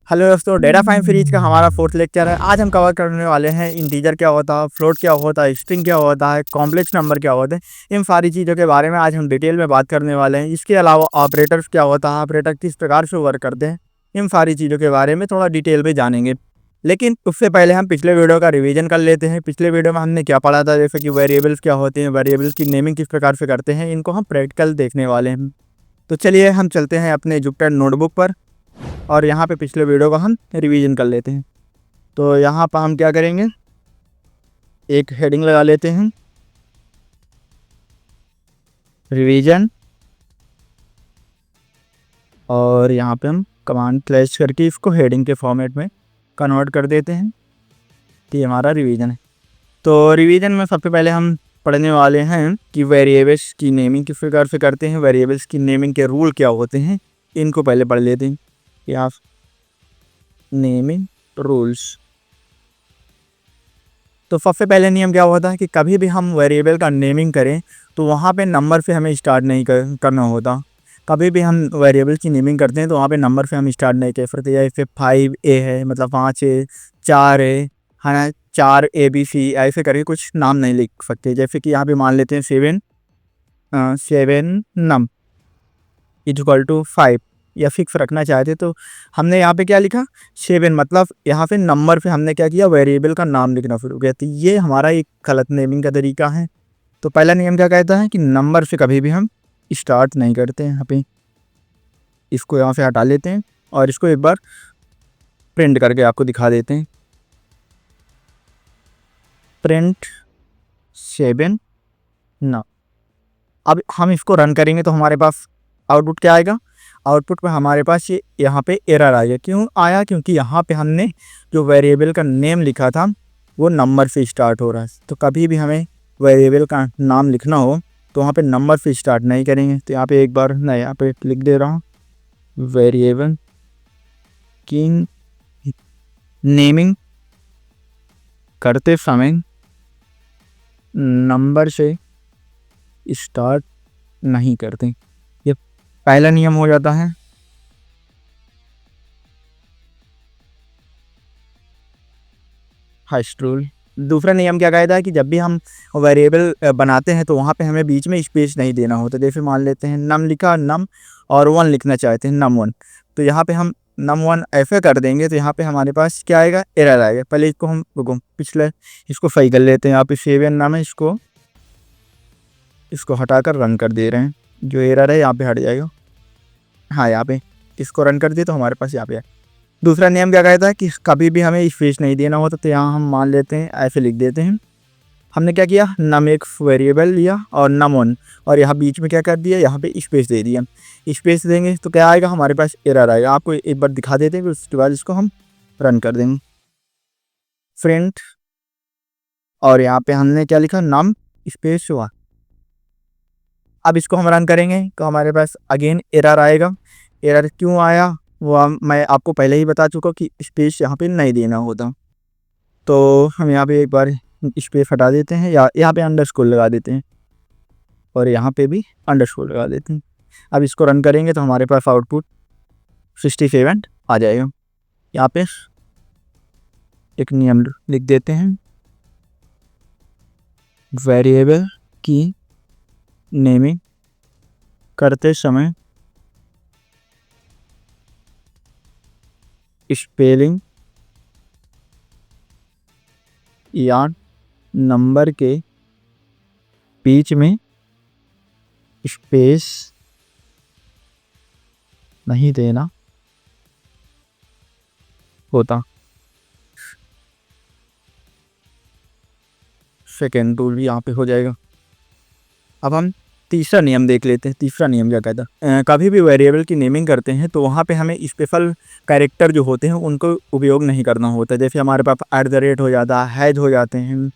Hello दोस्तों, data fine series का हमारा फोर्थ लेक्चर है। आज हम कवर करने वाले हैं इंटीजर क्या होता है, फ्लोट क्या होता है, स्ट्रिंग क्या होता है, कॉम्प्लेक्स नंबर क्या होते हैं। इन सारी चीज़ों के बारे में आज हम डिटेल में बात करने वाले हैं। इसके अलावा ऑपरेटर्स क्या होता है, ऑपरेटर किस प्रकार से वर्क करते हैं, इन सारी चीज़ों के बारे में थोड़ा डिटेल में जानेंगे। लेकिन उससे पहले हम पिछले वीडियो का रिवीजन कर लेते हैं। पिछले वीडियो में हमने क्या पढ़ा था, जैसे कि वेरिएबल्स क्या होते हैं, वेरिएबल्स की नेमिंग किस प्रकार से करते हैं, इनको हम प्रैक्टिकल देखने वाले हैं। तो चलिए हम चलते हैं अपने जुपिटर नोटबुक पर और यहाँ पे पिछले वीडियो को हम रिवीजन कर लेते हैं। तो यहाँ पर हम क्या करेंगे, एक हेडिंग लगा लेते हैं, रिवीजन, और यहाँ पे हम कमांड स्लैश करके इसको हेडिंग के फॉर्मेट में कन्वर्ट कर देते हैं कि हमारा रिवीजन है। तो रिवीजन में सबसे पहले हम पढ़ने वाले हैं कि वेरिएबल्स की नेमिंग किस प्रकार से करते हैं, वेरिएबल्स की नेमिंग के रूल क्या होते हैं, इनको पहले पढ़ लेते हैं। या नेमिंग रूल्स। तो सबसे पहले नियम क्या होता है कि कभी भी हम वेरिएबल का नेमिंग करें तो वहाँ पे नंबर से हमें स्टार्ट नहीं करना होता। कभी भी हम वेरिएबल की नेमिंग करते हैं तो वहाँ पे नंबर से हम स्टार्ट नहीं कर सकते। जैसे 5A है, मतलब 5 है, 4 है ना, 4ABC, ऐसे करके कुछ नाम नहीं लिख सकते। जैसे कि यहाँ पे मान लेते हैं 7 नम इक्वल टू 5 या फिक्स रखना चाहते तो हमने यहाँ पे क्या लिखा 7, मतलब यहाँ पे नंबर पे हमने क्या किया, वेरिएबल का नाम लिखना शुरू किया। तो ये हमारा एक गलत नेमिंग का तरीका है। तो पहला नियम क्या कहता है कि नंबर से कभी भी हम स्टार्ट नहीं करते हैं। यहाँ पे इसको यहाँ से हटा लेते हैं और इसको एक बार प्रिंट करके आपको दिखा देते हैं। प्रिंट 7 ना। अब हम इसको रन करेंगे तो हमारे पास आउटपुट क्या आएगा, आउटपुट में हमारे पास ये यहाँ पे एरर आएगा। क्यों आया, क्योंकि यहाँ पे हमने जो वेरिएबल का नेम लिखा था वो नंबर से स्टार्ट हो रहा है। तो कभी भी हमें वेरिएबल का नाम लिखना हो तो वहाँ पे नंबर से स्टार्ट नहीं करेंगे। तो यहाँ पे एक बार मैं यहाँ पे लिख दे रहा हूँ, वेरिएबल की नेमिंग करते समय नंबर से स्टार्ट नहीं करते। ये पहला नियम हो जाता है। First rule. दूसरा नियम क्या कहता है कि जब भी हम वेरिएबल बनाते हैं तो वहाँ पे हमें बीच में स्पेस नहीं देना होता। जैसे मान लेते हैं नम लिखा, नम और 1 लिखना चाहते हैं, num1, तो यहाँ पे हम num1 ऐसे कर देंगे तो यहाँ पे हमारे पास क्या आएगा, एरर आएगा। पहले इसको हम पिछले इसको सही कर लेते हैं। यहाँ पे 7 नाम है, इसको हटाकर रन कर दे रहे हैं। जो एरर है यहाँ पे हट जाएगा। हाँ, यहाँ पे इसको रन कर दिए तो हमारे पास यहाँ पे है। दूसरा नियम क्या कहता है कि कभी भी हमें स्पेस नहीं देना होता। तो यहाँ हम मान लेते हैं, ऐसे लिख देते हैं, हमने क्या किया, नम एक वेरिएबल लिया और num1, और यहाँ बीच में क्या कर दिया, यहाँ पे स्पेस दे दिया। स्पेस देंगे तो क्या आएगा, हमारे पास एरर आएगा। आपको एक बार दिखा देते हैं, उसके बाद इसको हम रन कर देंगे। प्रिंट, और यहाँ पे हमने क्या लिखा, नम स्पेस 1। अब इसको हम रन करेंगे तो हमारे पास अगेन एरर आएगा। एरर क्यों आया वो मैं आपको पहले ही बता चुका कि स्पेस यहाँ पे नहीं देना होता। तो हम यहाँ पे एक बार स्पेस हटा देते हैं, या यहाँ पे अंडरस्कोर लगा देते हैं, और यहाँ पे भी अंडरस्कोर लगा देते हैं। अब इसको रन करेंगे तो हमारे पास आउटपुट 67 आ जाएगा। यहाँ पे एक नियम लिख देते हैं, वेरिएबल की नेमिंग करते समय स्पेलिंग या नंबर के बीच में स्पेस नहीं देना होता। सेकेंड रूल भी यहाँ पे हो जाएगा। अब हम तीसरा नियम देख लेते हैं। तीसरा नियम क्या कहता है, कभी भी वेरिएबल की नेमिंग करते हैं तो वहाँ पे हमें स्पेशल कैरेक्टर जो होते हैं उनको उपयोग नहीं करना होता। जैसे हमारे पास @ हो जाता है, हैज हो जाते हैं,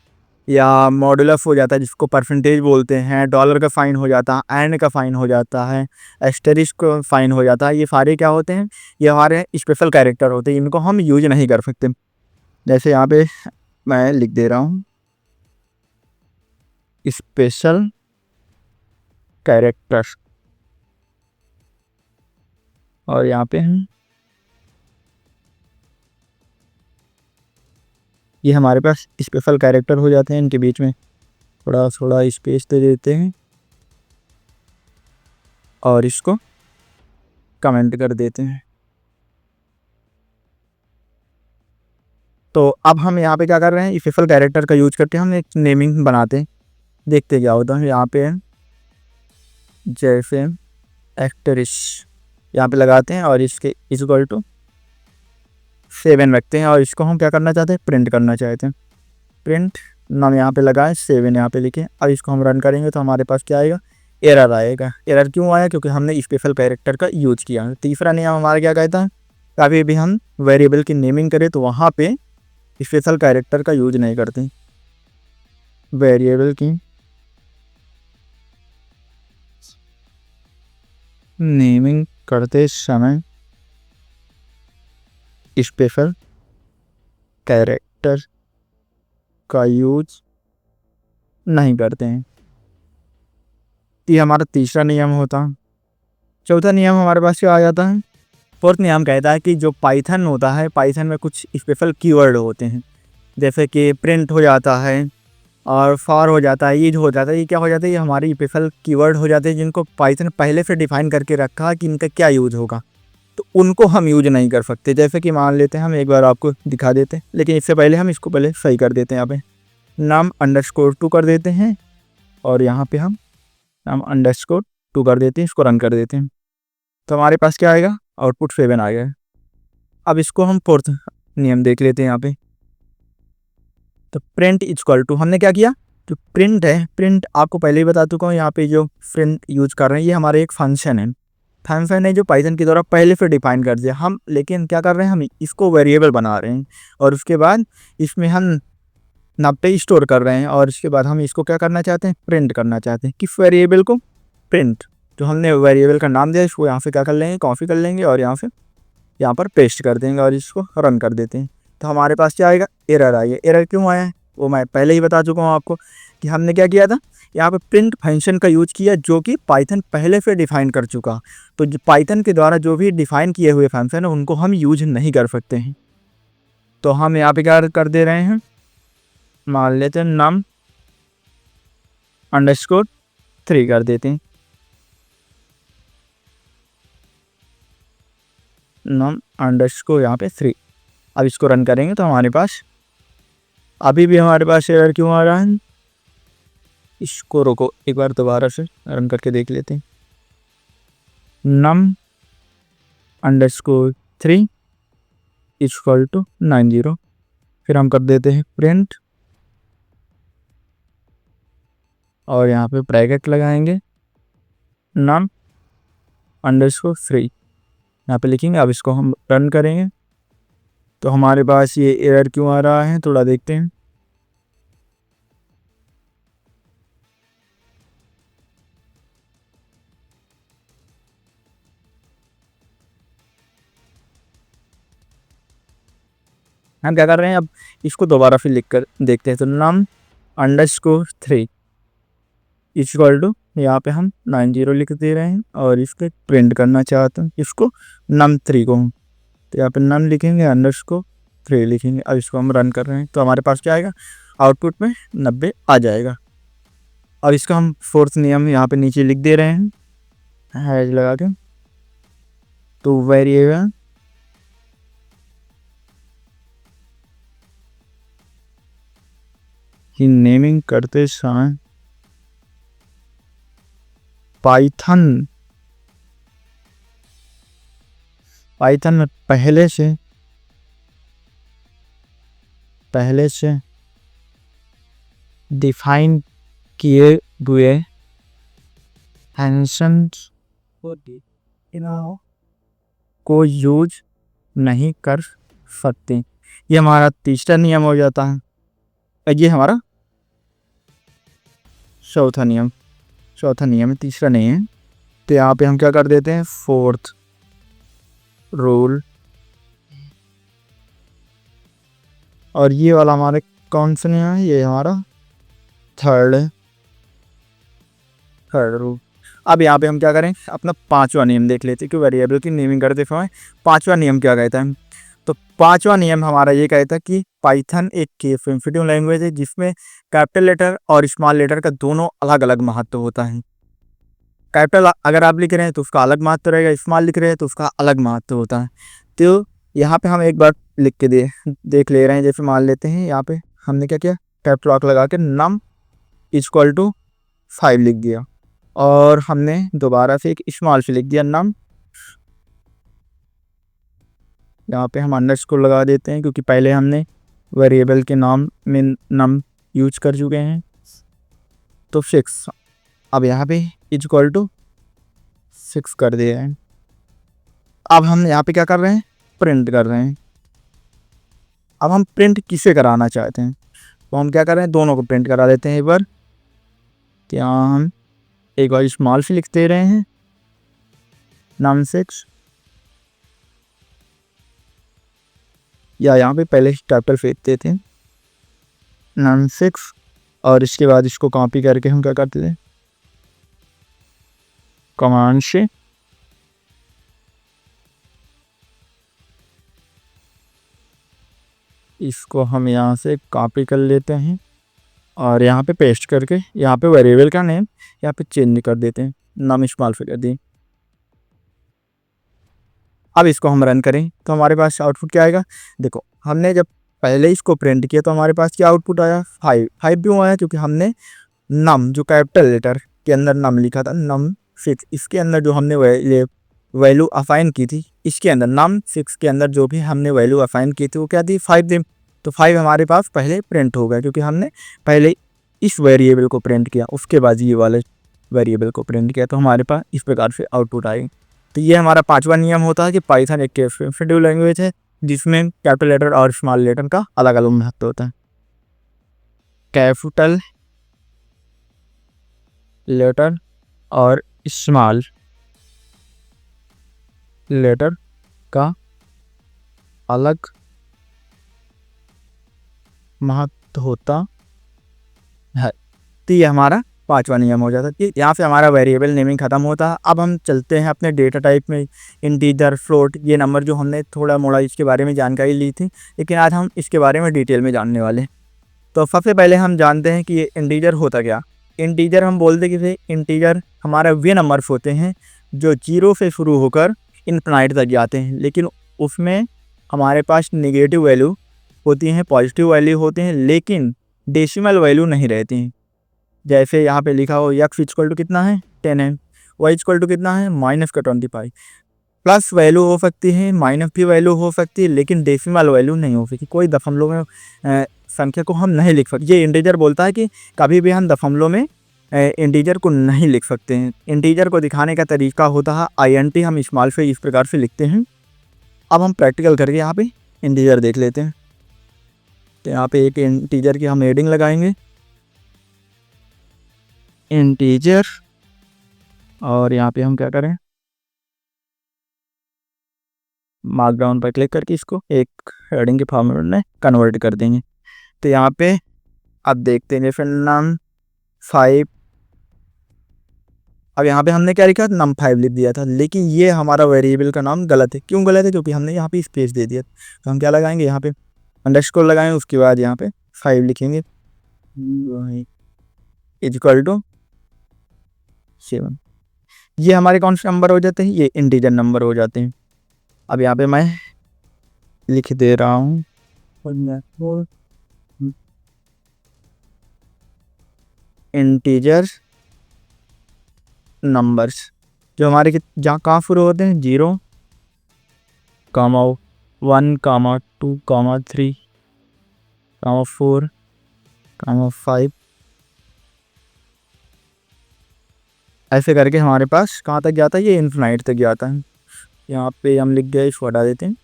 या मॉडुलस हो जाता है जिसको परसेंटेज बोलते हैं, डॉलर का फाइन हो जाता है, एंड का फाइन हो जाता है, एस्टेरिस्क का फाइन हो जाता है। ये सारे क्या होते हैं, ये हमारे स्पेशल कैरेक्टर होते हैं, इनको हम यूज नहीं कर सकते। जैसे यहाँ पे मैं लिख दे रहा हूँ, स्पेशल कैरेक्टर, और यहाँ पे ये हमारे पास स्पेशल कैरेक्टर हो जाते हैं। इनके बीच में थोड़ा थोड़ा स्पेस दे देते हैं और इसको कमेंट कर देते हैं। तो अब हम यहाँ पे क्या कर रहे हैं, स्पेशल कैरेक्टर का यूज करके हम एक नेमिंग बनाते हैं। देखते क्या होता है। यहाँ पे जैसे एक्टरिश यहाँ पे लगाते हैं और इसके इक्वल टू 7 रखते हैं और इसको हम क्या करना चाहते हैं, प्रिंट करना चाहते हैं। प्रिंट नाम यहाँ पे लगाएं, 7 यहाँ पे लिखें। अब इसको हम रन करेंगे तो हमारे पास क्या आएगा, एरर आएगा। एरर क्यों आया, क्योंकि हमने स्पेशल कैरेक्टर का यूज किया। तीसरा नियम हमारा क्या कहता है, कभी भी हम वेरिएबल की नेमिंग करें तो वहाँ पे स्पेशल कैरेक्टर का यूज नहीं करते। वेरिएबल की नेमिंग करते समय स्पेशल कैरेक्टर का यूज नहीं करते हैं। ये हमारा तीसरा नियम होता है। चौथा नियम हमारे पास क्या आ जाता है, फोर्थ नियम कहता है कि जो पाइथन होता है, पाइथन में कुछ स्पेशल कीवर्ड होते हैं, जैसे कि प्रिंट हो जाता है और फॉर हो जाता है, ईज हो जाता है। ये क्या हो जाता है, ये हमारी स्पेशल कीवर्ड हो जाते हैं जिनको पाइथन पहले से डिफाइन करके रखा है कि इनका क्या यूज़ होगा, तो उनको हम यूज नहीं कर सकते। जैसे कि मान लेते हैं, हम एक बार आपको दिखा देते हैं, लेकिन इससे पहले हम इसको पहले सही कर देते हैं। यहाँ पे नाम _2 कर देते हैं और यहाँ पे हम नाम _2 कर देते हैं। इसको रन कर देते हैं तो हमारे पास क्या आएगा, आउटपुट 7 आ गया। अब इसको हम फोर्थ नियम देख लेते हैं। यहाँ पे तो प्रिंट इक्वल टू, हमने क्या किया, जो प्रिंट है, प्रिंट आपको पहले ही बता चुका हूँ। यहाँ पे जो प्रिंट यूज कर रहे हैं ये हमारे एक फंक्शन है। फंक्शन है जो पाइथन के द्वारा पहले से डिफाइन कर दिया हम, लेकिन क्या कर रहे हैं, हम इसको वेरिएबल बना रहे हैं और उसके बाद इसमें हम नापे स्टोर कर रहे हैं और उसके बाद हम इसको क्या करना चाहते हैं, प्रिंट करना चाहते हैं। किस वेरिएबल को, प्रिंट। जो हमने वेरिएबल का नाम दिया इसको यहाँ से क्या कर लेंगे, कॉपी कर लेंगे और यहाँ से यहाँ पर पेस्ट कर देंगे और इसको रन कर देते हैं। तो हमारे पास क्या आएगा, एरर आएगा। एरर क्यों आया है वो मैं पहले ही बता चुका हूँ आपको कि हमने क्या किया था, यहाँ पे प्रिंट फंक्शन का यूज किया जो कि पाइथन पहले से डिफाइन कर चुका। तो पाइथन के द्वारा जो भी डिफाइन किए हुए फंक्शन है उनको हम यूज नहीं कर सकते हैं। तो हम यहाँ पे क्या कर दे रहे हैं, मान लेते हैं num _3 कर देते हैं। num यहाँ पे 3। अब इसको रन करेंगे तो हमारे पास अभी भी हमारे पास एरर क्यों आ रहा है, इसको रोको, एक बार दोबारा से रन करके देख लेते हैं। num _3 = 90। फिर हम कर देते हैं प्रिंट और यहाँ पे ब्रैकेट लगाएंगे num _3 यहाँ पे लिखेंगे। अब इसको हम रन करेंगे तो हमारे पास ये एरर क्यों आ रहा है, थोड़ा देखते हैं। हम क्या कर रहे हैं, अब इसको दोबारा फिर लिख कर देखते हैं। तो num _3 = यहाँ पे हम 90 लिख दे रहे हैं और इसको प्रिंट करना चाहते हैं, इसको num3 को हम, तो यहाँ पे num लिखेंगे _3 लिखेंगे। अब इसको हम रन कर रहे हैं तो हमारे पास क्या आएगा, आउटपुट में 90 आ जाएगा। अब इसका हम फोर्थ नियम यहाँ पे नीचे लिख दे रहे हैं हैज लगा के। तो वेरिएबल की नेमिंग करते समय पाइथन में पहले से डिफाइन किए हुए फंक्शन को यूज नहीं कर सकते। ये हमारा तीसरा नियम हो जाता है। ये हमारा चौथा नियम है, तीसरा नहीं है। तो यहाँ पे हम क्या कर देते हैं, फोर्थ रूल। और ये वाला हमारे कौन सा नियम है, ये हमारा थर्ड रूल। अब यहाँ पे हम क्या करें, अपना पांचवा नियम देख लेते हैं कि वेरिएबल की नेमिंग करते समय पांचवा नियम क्या कहता है। तो पांचवा नियम हमारा ये कहता है कि पाइथन एक केस सेंसिटिव लैंग्वेज है जिसमें कैपिटल लेटर और स्मॉल लेटर का दोनों अलग अलग महत्व होता है। कैपिटल अगर आप लिख रहे हैं तो उसका अलग महत्व रहेगा, स्मॉल लिख रहे हैं तो उसका अलग महत्व होता है। तो यहाँ पे हम एक बार लिख के देख ले रहे हैं। जैसे मान लेते हैं यहाँ पे हमने क्या किया, कैपिटल लॉक लगा के नम इक्वल टू 5 लिख दिया और हमने दोबारा से एक स्मॉल से लिख दिया नम। यहाँ पे हम अंडरस्कोर लगा देते हैं क्योंकि पहले हमने वेरिएबल के नाम में नम यूज कर चुके हैं। तो 6 अब यहाँ पे इक्वल टू 6 कर दिया है। अब हम यहाँ पे क्या कर रहे हैं, प्रिंट कर रहे हैं। अब हम प्रिंट किसे कराना चाहते हैं तो हम क्या कर रहे हैं, दोनों को प्रिंट करा देते हैं। एक बार क्या हम एक बार स्मॉल से लिख दे रहे हैं नम 6 या यहाँ पे पहले कैपिटल फेंक देते हैं नम 6 और इसके बाद इसको कॉपी करके हम क्या करते थे, कमांड से इसको हम यहाँ से कॉपी कर लेते हैं और यहाँ पे पेस्ट करके यहाँ पे वेरिएबल का नेम यहाँ पे चेंज कर देते हैं, नाम स्मॉल से कर दिए। अब इसको हम रन करें तो हमारे पास आउटपुट क्या आएगा, देखो हमने जब पहले इसको प्रिंट किया तो हमारे पास क्या आउटपुट आया, 5 क्यों आया, क्योंकि हमने नम जो कैपिटल लेटर के अंदर नम लिखा था नम 6, इसके अंदर जो हमने वैल्यू असाइन की थी, इसके अंदर नम 6 के अंदर जो भी हमने वैल्यू असाइन की थी वो क्या थी, 5 थी। तो 5 हमारे पास पहले प्रिंट हो गया क्योंकि हमने पहले इस वेरिएबल को प्रिंट किया उसके बाद ये वाले वेरिएबल को प्रिंट किया, तो हमारे पास इस प्रकार से आउटपुट आएगी। तो ये हमारा पांचवा नियम होता है कि पाइथन एक सेंसिटिव लैंग्वेज है जिसमें कैपिटल लेटर और स्मॉल लेटर का अलग अलग महत्व होता है। कैपिटल लेटर और स्मॉल लेटर का अलग महत्व होता है। तो ये हमारा पांचवा नियम हो जाता है कि यहाँ से हमारा वेरिएबल नेमिंग खत्म होता है। अब हम चलते हैं अपने डेटा टाइप में, इंटीजर, फ्लोट, ये नंबर जो हमने थोड़ा मोड़ा इसके बारे में जानकारी ली थी, लेकिन आज हम इसके बारे में डिटेल में जानने वाले हैं। तो सबसे पहले हम जानते हैं कि ये इंटीजर होता क्या। इंटीजर हम बोलते कि इंटीजर हमारा वे नंबर्स होते हैं जो 0 से शुरू होकर इनफिनाइट तक जाते हैं, लेकिन उसमें हमारे पास नेगेटिव वैल्यू होती हैं, पॉजिटिव वैल्यू होते हैं, लेकिन डेसिमल वैल्यू नहीं रहती हैं। जैसे यहाँ पे लिखा हो x इक्वल टू कितना है 10 है, y इक्वल टू कितना है -25। प्लस वैल्यू हो सकती है, माइनस भी वैल्यू हो सकती है, लेकिन डेसिमल वैल्यू नहीं हो सकती। कोई दशमलव में संख्या को हम नहीं लिख सकते। ये इंटीजर बोलता है कि कभी भी हम दशमलव में इंटीजर को नहीं लिख सकते हैं। इंटीजर को दिखाने का तरीका होता है INT, हम स्मॉल से इस प्रकार से लिखते हैं। अब हम प्रैक्टिकल करके यहाँ पे इंटीजर देख लेते हैं। तो यहाँ पे एक इंटीजर की हम हेडिंग लगाएंगे, इंटीजर, और यहाँ पे हम क्या करें, मार्कडाउन पर क्लिक करके इसको एक हेडिंग के फॉर्मेट में कन्वर्ट कर देंगे। तो यहाँ पे अब देखते हैं जैसे नम 5, अब यहाँ पे हमने क्या लिखा, नम 5 लिख दिया था, लेकिन ये हमारा वेरिएबल का नाम गलत है। क्यों गलत है, क्योंकि हमने यहाँ पे स्पेस दे दिया। तो हम क्या लगाएंगे, यहाँ पे अंडरस्कोर लगाएंगे, उसके बाद यहाँ पे 5 लिखेंगे इक्वल टू 7। ये हमारे कौन से नंबर हो जाते हैं, ये इंटीजर नंबर हो जाते हैं। अब यहाँ पे मैं लिख दे रहा हूँ इंटीजर नंबर्स जो हमारे जहाँ कहाँ शुरू होते हैं, 0, 1, 2, 3, 4, 5, ऐसे करके हमारे पास कहाँ तक जाता है, ये इन्फिनाइट तक जाता है। यहाँ पे हम लिख गए, इसको हटा देते हैं।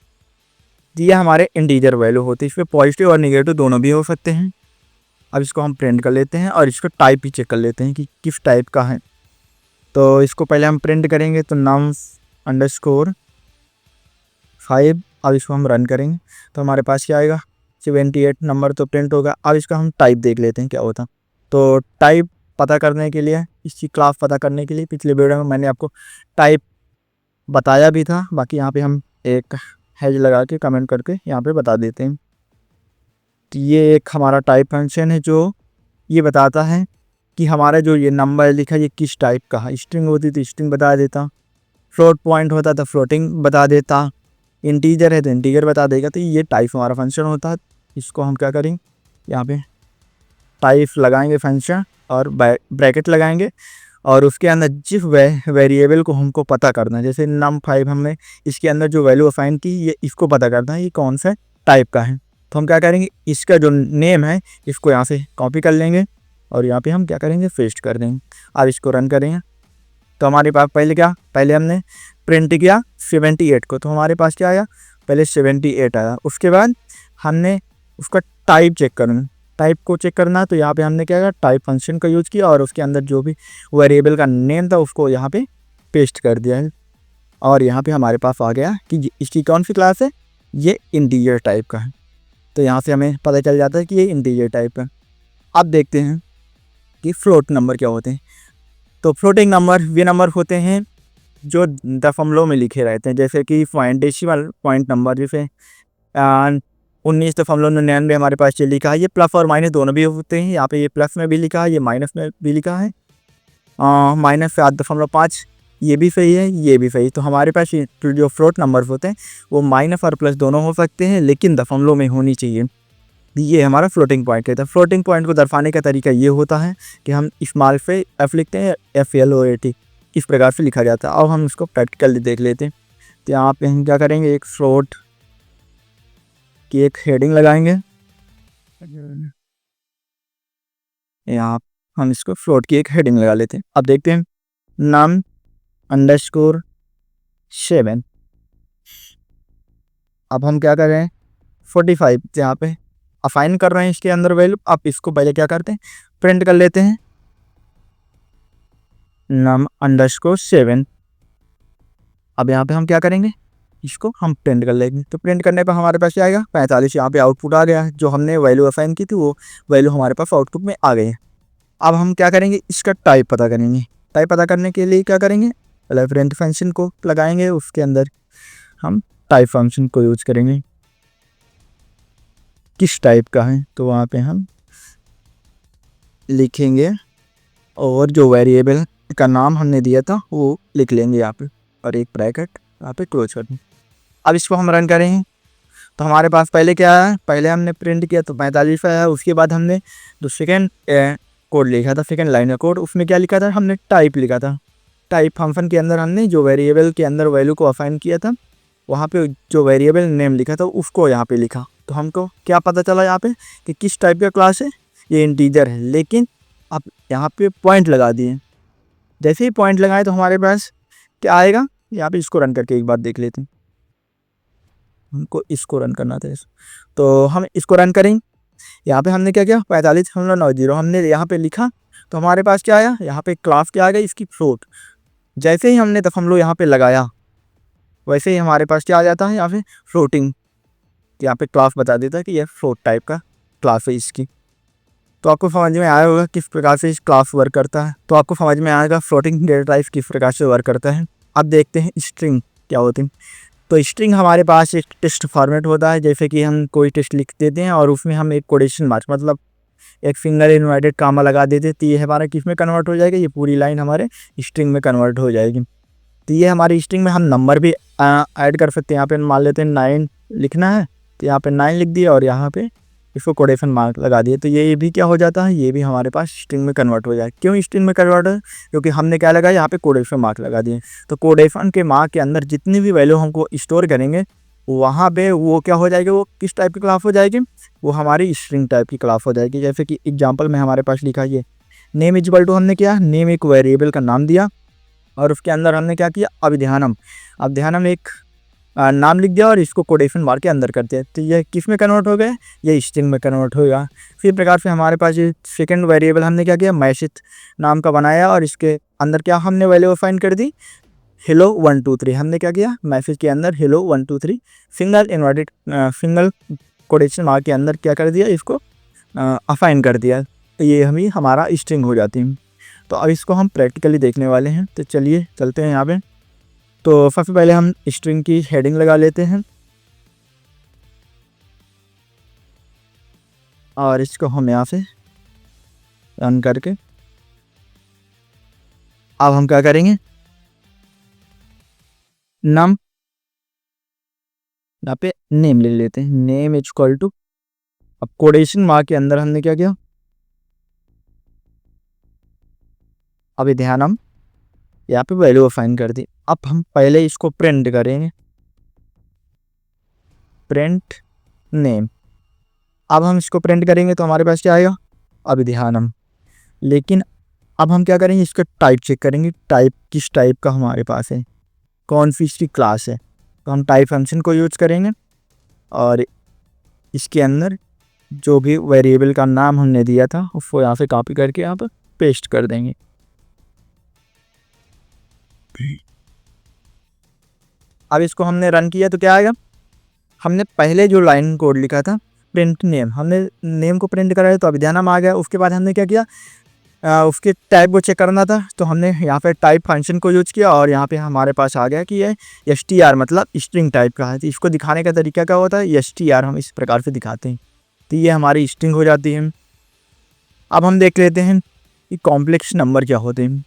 ये हमारे इंटीजर वैल्यू होती है, इसमें पॉजिटिव और नेगेटिव दोनों भी हो सकते हैं। अब इसको हम प्रिंट कर लेते हैं और इसको टाइप भी चेक कर लेते हैं कि किस टाइप का है। तो इसको पहले हम प्रिंट करेंगे, तो नम _5। अब इसको हम रन करेंगे तो हमारे पास क्या आएगा, 78 नंबर तो प्रिंट होगा। अब इसका हम टाइप देख लेते हैं क्या होता। तो टाइप पता करने के लिए, इसकी क्लास पता करने के लिए पिछले वीडियो में मैंने आपको टाइप बताया भी था। बाकी यहाँ पे हम एक हैज लगा के कमेंट करके यहाँ पे बता देते हैं। तो ये एक हमारा टाइप फंक्शन है जो ये बताता है कि हमारा जो ये नंबर लिखा है ये किस टाइप का है। स्ट्रिंग होती तो स्ट्रिंग बता देता, फ्लोट पॉइंट होता तो फ्लोटिंग बता देता, इंटीजर है तो इंटीजर बता देगा। तो ये टाइप हमारा फंक्शन होता है। इसको हम क्या करेंगे, यहाँ पे टाइप लगाएंगे फंक्शन और ब्रैकेट लगाएंगे और उसके अंदर जिस वेरिएबल को हमको पता करना है, जैसे num5 हमने इसके अंदर जो वैल्यू असाइन की ये इसको पता करना है ये कौन सा टाइप का है। तो हम क्या करेंगे, इसका जो नेम है इसको यहाँ से कॉपी कर लेंगे और यहाँ पे हम क्या करेंगे, पेस्ट कर देंगे। अब इसको रन करेंगे तो हमारे पास पहले हमने प्रिंट किया 78 को, तो हमारे पास क्या आया, पहले 78 आया। उसके बाद हमने उसका टाइप चेक करना, टाइप को चेक करना, तो यहाँ पे हमने क्या किया, टाइप फंक्शन का यूज़ किया और उसके अंदर जो भी वेरिएबल का नेम था उसको यहाँ पे पेस्ट कर दिया है। और यहाँ पे हमारे पास आ गया कि इसकी कौन सी क्लास है, ये इंटीजर टाइप का है। तो यहाँ से हमें पता चल जाता है कि ये इंटीजर टाइप का। अब देखते हैं कि फ्लोट नंबर क्या होते हैं। तो फ्लोटिंग नंबर वे नंबर होते हैं जो दशमलव में लिखे रहते हैं, जैसे कि डेसिमल पॉइंट नंबर, जैसे 19.99 हमारे पास ये लिखा है। ये प्लस और माइनस दोनों भी होते हैं, यहाँ पे ये प्लस में भी लिखा है, ये माइनस में भी लिखा है। -7.5 ये भी सही है, ये भी सही। तो हमारे पास ये जो फ्लोट नंबर होते हैं वो माइनस और प्लस दोनों हो सकते हैं, लेकिन दशमलव में होनी चाहिए। ये हमारा फ्लोटिंग पॉइंट कहता है। फ्लोटिंग पॉइंट को दर्शाने का तरीका ये होता है कि हम स्मॉल पे एफ लिखते हैं, FLOAT इस प्रकार से लिखा जाता है। अब हम इसको प्रैक्टिकली देख लेते हैं। तो यहाँ पे हम क्या करेंगे, एक फ्लोट की एक हेडिंग लगाएंगे। यहाँ हम इसको फ्लोट की एक हेडिंग लगा लेते हैं। अब देखते हैं num_7। अब हम क्या कर रहे हैं, 45 यहाँ पे असाइन कर रहे हैं इसके अंदर वैल्यू। अब इसको पहले क्या करते हैं, प्रिंट कर लेते हैं num_7। अब यहाँ पे हम क्या करेंगे, इसको हम प्रिंट कर लेंगे। तो प्रिंट करने पर हमारे पास क्या आएगा, 45। यहाँ पे आउटपुट आ गया है, जो हमने वैल्यू असाइन की थी वो वैल्यू हमारे पास आउटपुट में आ गई है। अब हम क्या करेंगे, इसका टाइप पता करेंगे। टाइप पता करने के लिए क्या करेंगे, पहले प्रिंट फंक्शन को लगाएंगे, उसके अंदर हम टाइप फंक्शन को यूज करेंगे। किस टाइप का है तो वहाँ पे हम लिखेंगे और जो वेरिएबल का नाम हमने दिया था वो लिख लेंगे यहाँ पे और एक ब्रैकेट यहाँ पे क्लोज कर दें। अब इसको हम रन करेंगे तो हमारे पास पहले क्या है, पहले हमने प्रिंट किया तो 45 आया। उसके बाद हमने जो सेकेंड कोड लिखा था, सेकेंड लाइन का कोड, उसमें क्या लिखा था, हमने टाइप लिखा था। टाइप फंक्शन के अंदर हमने जो वेरिएबल के अंदर वैल्यू को असाइन किया था वहाँ पे जो वेरिएबल नेम लिखा था उसको यहाँ पे लिखा। तो हमको क्या पता चला यहाँ पे कि किस टाइप का क्लास है, ये इंटीजर है। लेकिन अब यहाँ पे पॉइंट लगा दिए, जैसे ही पॉइंट लगाए तो हमारे पास क्या आएगा, यहाँ पे इसको रन करके एक बार देख लेते हैं। हमको इसको रन करना था, तो हम इसको रन करेंगे। यहाँ पे हमने क्या किया, 45.90 हमने यहाँ पे लिखा तो हमारे पास क्या आया, यहाँ पे क्लास क्या आ गया, इसकी फ्लोट। जैसे ही हमने दशमलव यहाँ पे लगाया वैसे ही हमारे पास क्या आ जाता है, यहाँ पे फ्लोटिंग। यहाँ पे क्लास बता देता है कि यह फ्लोट टाइप का क्लास है इसकी। तो आपको समझ में आया होगा किस प्रकार से इस क्लास वर्क करता है। तो आपको समझ में आएगा फ्लोटिंग डेटा टाइप किस प्रकार से वर्क करता है। अब देखते हैं स्ट्रिंग क्या होती है। तो स्ट्रिंग हमारे पास एक टेक्स्ट फॉर्मेट होता है, जैसे कि हम कोई टेक्स्ट लिख देते हैं और उसमें हम एक कोटेशन मार्क मतलब एक फिंगर इन्वर्टेड कामा लगा देते हैं, तो ये हमारा किस में कन्वर्ट हो जाएगा, ये पूरी लाइन हमारे स्ट्रिंग में कन्वर्ट हो जाएगी। तो ये हमारी स्ट्रिंग में हम नंबर भी ऐड कर सकते हैं। यहाँ पे मान लेते हैं 9 लिखना है तो यहाँ पे 9 लिख दिया और यहाँ पे इसको कोटेशन मार्क लगा दिए, तो ये भी क्या हो जाता है, ये भी हमारे पास स्ट्रिंग में कन्वर्ट हो जाए। क्यों स्ट्रिंग में कन्वर्ट है, क्योंकि हमने क्या लगाया, यहाँ पे कोडेशन मार्क लगा दिए। तो कोडेशन के मार्क के अंदर जितनी भी वैल्यू हमको स्टोर करेंगे वहाँ पे वो क्या हो जाएगी, वो किस टाइप की क्लास हो जाएगी, वो हमारी स्ट्रिंग टाइप की क्लास हो जाएगी। जैसे कि एग्जाम्पल में हमारे पास लिखा ये नेम इक्वल टू, हमने क्या नेम एक वेरिएबल का नाम दिया और उसके अंदर हमने क्या किया, अभिध्यानम एक नाम लिख दिया और इसको कोटेशन मार के अंदर कर दिया। तो ये किस में कन्वर्ट हो गया, ये स्ट्रिंग में कन्वर्ट होगा। फिर प्रकार से हमारे पास ये सेकंड वेरिएबल हमने क्या किया, मैसेज नाम का बनाया और इसके अंदर क्या हमने वैल्यू असाइन कर दी, hello 1 2 3। हमने क्या किया, मैसेज के अंदर hello 1 2 3 सिंगल कोटेशन मार्क के अंदर क्या कर दिया, इसको असाइन कर दिया। तो ये हमें हमारा स्ट्रिंग हो जाती है। तो अब इसको हम प्रैक्टिकली देखने वाले हैं। तो चलिए चलते हैं यहाँ पे। तो सबसे पहले हम स्ट्रिंग की हेडिंग लगा लेते हैं। और इसको हम यहाँ से रन करके अब हम क्या करेंगे, नम यहाँ पे नेम ले लेते हैं, नेम इज इक्वल टू, अब कोटेशन मार्क के अंदर हमने क्या किया, अभी ध्यान, हम यहाँ पे वैल्यू फाइन कर दी। अब हम पहले इसको प्रिंट करेंगे, प्रिंट नेम। अब हम इसको प्रिंट करेंगे तो हमारे पास क्या आएगा, अभी ध्यान हम, लेकिन अब हम क्या करेंगे, इसका टाइप चेक करेंगे, टाइप किस टाइप का हमारे पास है, कौन सी इसकी क्लास है। तो हम टाइप फंक्शन को यूज करेंगे और इसके अंदर जो भी वेरिएबल का नाम हमने दिया था उसको यहाँ से कॉपी करके यहाँ पर पेस्ट कर देंगे। अब इसको हमने रन किया तो क्या आएगा, हमने पहले जो लाइन कोड लिखा था प्रिंट नेम, हमने नेम को प्रिंट कराया तो अभी ध्यान हम आ गया। उसके बाद हमने क्या किया, उसके टाइप को चेक करना था तो हमने यहाँ पे टाइप फंक्शन को यूज किया और यहाँ पे हमारे पास आ गया कि ये str मतलब स्ट्रिंग टाइप का है। तो इसको दिखाने का तरीका क्या होता है, str हम इस प्रकार से दिखाते हैं तो ये हमारी स्ट्रिंग हो जाती है। अब हम देख लेते हैं कि कॉम्प्लेक्स नंबर क्या होते हैं।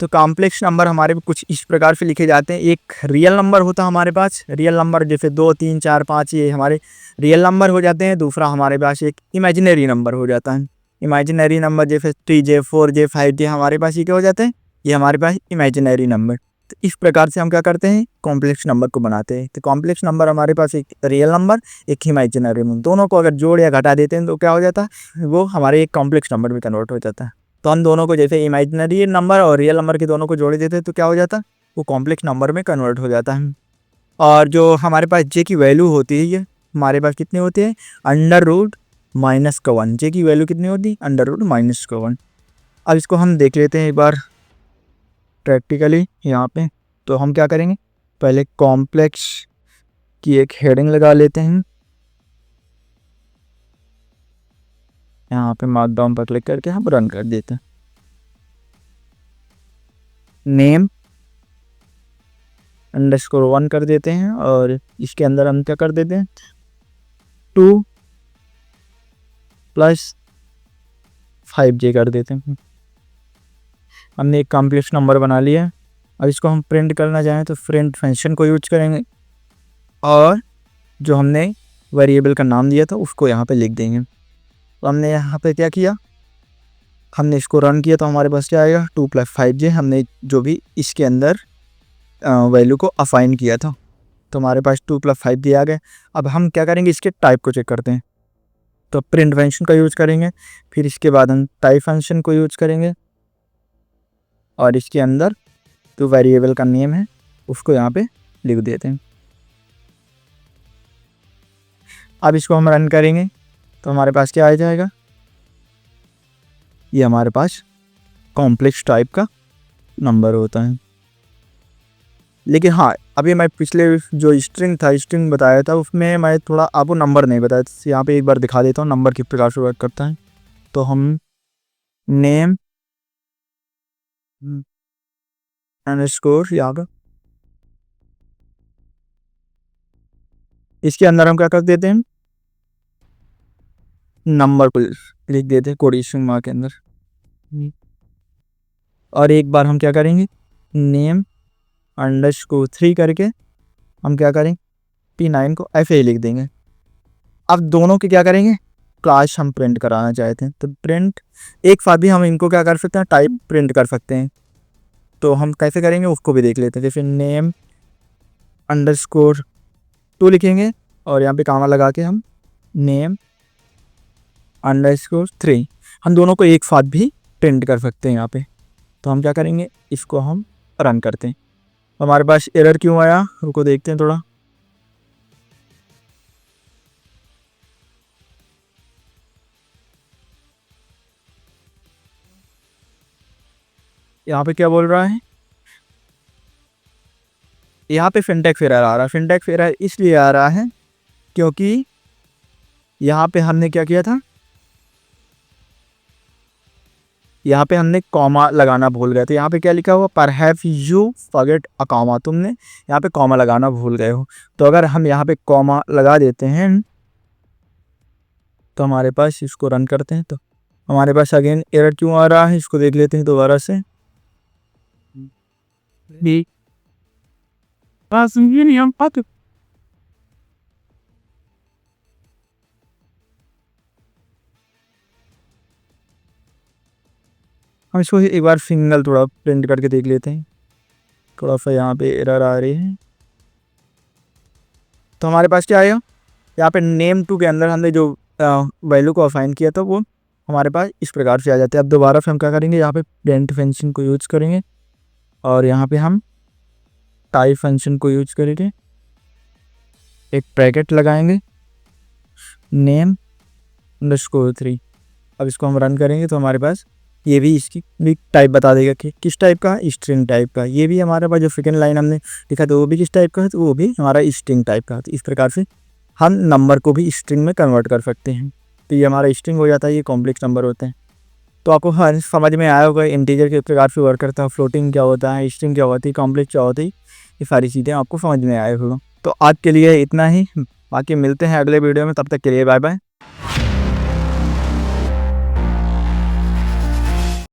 तो कॉम्प्लेक्स नंबर हमारे कुछ इस प्रकार से लिखे जाते हैं, एक रियल नंबर होता है हमारे पास, रियल नंबर जैसे 2 3 4 5 ये हमारे रियल नंबर हो जाते हैं। दूसरा हमारे पास एक इमेजिनरी नंबर हो जाता है, इमेजिनरी नंबर जैसे 3J 4J 5J हमारे पास ये क्या हो जाते हैं, ये हमारे पास इमेजिनरी नंबर। तो इस प्रकार से हम क्या करते हैं, कॉम्प्लेक्स नंबर को बनाते हैं। तो कॉम्प्लेक्स नंबर हमारे पास एक रियल नंबर एक इमेजिनरी नंबर, दोनों को अगर जोड़ या घटा देते हैं तो क्या हो जाता है, वो हमारे एक कॉम्प्लेक्स नंबर में कन्वर्ट हो जाता है। तो हम दोनों को जैसे इमेजिनरी नंबर और रियल नंबर के दोनों को जोड़ देते हैं तो क्या हो जाता है, वो कॉम्प्लेक्स नंबर में कन्वर्ट हो जाता है। और जो हमारे पास जे की वैल्यू होती है, ये हमारे पास कितनी होती है, √-1। जे की वैल्यू कितनी होती है, √-1। अब इसको हम देख लेते हैं एक बार प्रैक्टिकली यहाँ पे। तो हम क्या करेंगे, पहले कॉम्प्लेक्स की एक हेडिंग लगा लेते हैं, यहाँ पे मार्कडाउन पर क्लिक करके हम रन कर देते हैं। नेम _1 कर देते हैं और इसके अंदर हम क्या कर देते हैं, 2 + 5J कर देते हैं। हमने एक कॉम्प्लेक्स नंबर बना लिया है। अब इसको हम प्रिंट करना चाहें तो प्रिंट फंक्शन को यूज करेंगे और जो हमने वेरिएबल का नाम दिया था उसको यहाँ पे लिख देंगे। तो हमने यहाँ पे क्या किया, हमने इसको रन किया तो हमारे पास क्या आएगा, 2 + 5J। हमने जो भी इसके अंदर वैल्यू को असाइन किया था तो हमारे पास 2 + 5J आ गए। अब हम क्या करेंगे, इसके टाइप को चेक करते हैं। तो प्रिंट फंक्शन का यूज़ करेंगे, फिर इसके बाद हम टाइप फंक्शन को यूज़ करेंगे और इसके अंदर जो वेरिएबल का नेम है उसको यहाँ पे लिख देते हैं। अब इसको हम रन करेंगे तो हमारे पास क्या आ जाएगा, ये हमारे पास कॉम्प्लेक्स टाइप का नंबर होता है। लेकिन हाँ, अभी मैं पिछले जो स्ट्रिंग बताया था उसमें मैं थोड़ा आपको नंबर नहीं बताया, तो यहाँ पे एक बार दिखा देता हूँ नंबर किस प्रकार से वर्क करता है। तो हम नेम _ यहाँ का, इसके अंदर हम क्या कर देते हैं, नंबर को लिख देते हैं कोटेशन मार्क के अंदर। और एक बार हम क्या करेंगे, नेम _3 करके हम क्या करेंगे, P9 को ऐसे ही लिख देंगे। अब दोनों के क्या करेंगे, क्लास हम प्रिंट कराना चाहते हैं तो प्रिंट एक साथ भी हम इनको क्या कर सकते हैं, टाइप प्रिंट कर सकते हैं। तो हम कैसे करेंगे उसको भी देख लेते हैं। जैसे नेम _2 लिखेंगे और यहाँ पे कामा लगा के हम नेम _3, हम दोनों को एक साथ भी प्रिंट कर सकते हैं यहाँ पे। तो हम क्या करेंगे, इसको हम रन करते हैं। हमारे पास एरर क्यों आया, उनको देखते हैं थोड़ा। यहाँ पे क्या बोल रहा है, यहाँ पे सिंटैक्स एरर आ रहा है। सिंटैक्स एरर इसलिए आ रहा है क्योंकि यहाँ पे हमने क्या किया था, यहाँ पे हमने कॉमा लगाना भूल गए थे। यहाँ पे क्या लिखा हुआ, perhaps you forget a comma, तुमने यहाँ पे कॉमा लगाना भूल गए हो। तो अगर हम यहाँ पे कॉमा लगा देते हैं तो हमारे पास इसको रन करते हैं तो हमारे पास अगेन एरर क्यों आ रहा है इसको देख लेते हैं दोबारा से। हम इसको एक बार सिंगल थोड़ा प्रिंट करके देख लेते हैं, थोड़ा सा यहाँ पे एरर आ रही है। तो हमारे पास क्या आएगा यहाँ पे नेम टू के अंदर हमने जो वैल्यू को असाइन किया था वो हमारे पास इस प्रकार से आ जाते हैं। अब दोबारा से हम क्या करेंगे, यहाँ पे प्रिंट फंक्शन को यूज करेंगे और यहाँ पे हम टाइप फंक्शन को यूज करेंगे, एक ब्रैकेट लगाएंगे name_3। अब इसको हम रन करेंगे तो हमारे पास ये भी इसकी भी टाइप बता देगा कि किस टाइप का, स्ट्रिंग टाइप का। ये भी हमारे पास जो सेकेंड लाइन हमने लिखा था वो भी किस टाइप का है, तो वो भी हमारा स्ट्रिंग टाइप का। तो इस प्रकार से हम नंबर को भी स्ट्रिंग में कन्वर्ट कर सकते हैं। तो ये हमारा स्ट्रिंग हो जाता है, ये कॉम्प्लेक्स नंबर होते हैं। तो आपको हर समझ में आया होगा इंटीजर किस प्रकार से वर्क करता है, फ्लोटिंग क्या होता है, स्ट्रिंग क्या होती है, कॉम्प्लेक्स क्या होती है, ये सारी चीज़ें आपको समझ में आए होगा। तो आज के लिए इतना ही, बाकी मिलते हैं अगले वीडियो में, तब तक के लिए बाय बाय।